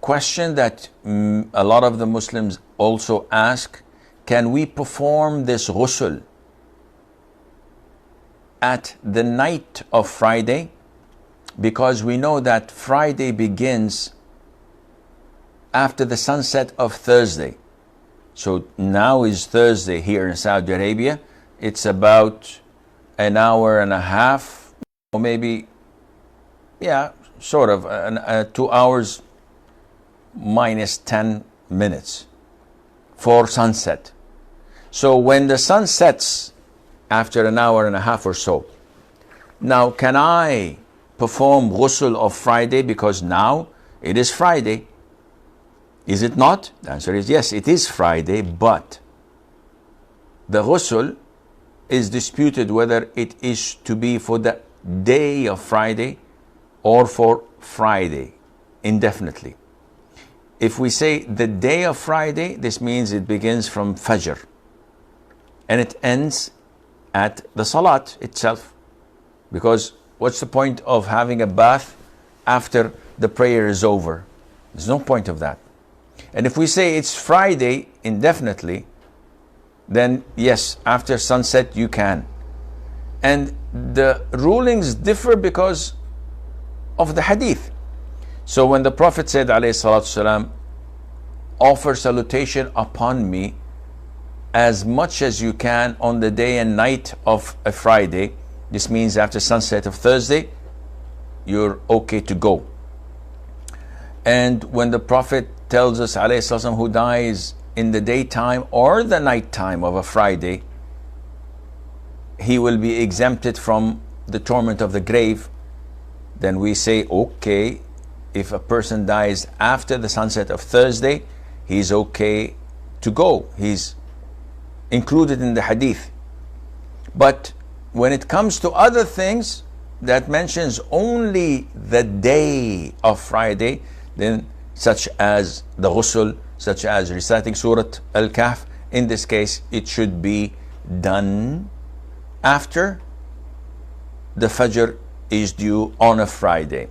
question that a lot of the Muslims also ask: can we perform this ghusl at the night of Friday? Because we know that Friday begins after the sunset of Thursday. So now is Thursday here in Saudi Arabia. It's about an hour and a half, or maybe, yeah, sort of 2 hours minus 10 minutes for sunset. So when the sun sets after an hour and a half or so, now can I perform ghusl of Friday because now it is Friday? Is it not? The answer is yes, it is Friday, but the ghusl is disputed whether it is to be for the day of Friday or for Friday indefinitely. If we say the day of Friday, this means it begins from Fajr and it ends at the Salat itself. Because what's the point of having a bath after the prayer is over? There's no point of that. And if we say it's Friday indefinitely, then yes, after sunset you can. And the rulings differ because of the hadith. So when the Prophet said, alayhi salatu salam, offer salutation upon me as much as you can on the day and night of a Friday, this means after sunset of Thursday, you're okay to go. And when the Prophet tells us, alayhi salatu, who dies in the daytime or the nighttime of a Friday, he will be exempted from the torment of the grave, then we say, okay, if a person dies after the sunset of Thursday, he's okay to go. He's included in the hadith. But when it comes to other things that mentions only the day of Friday, then such as the ghusl, such as reciting Surah Al-Kahf, in this case it should be done after the Fajr is due on a Friday.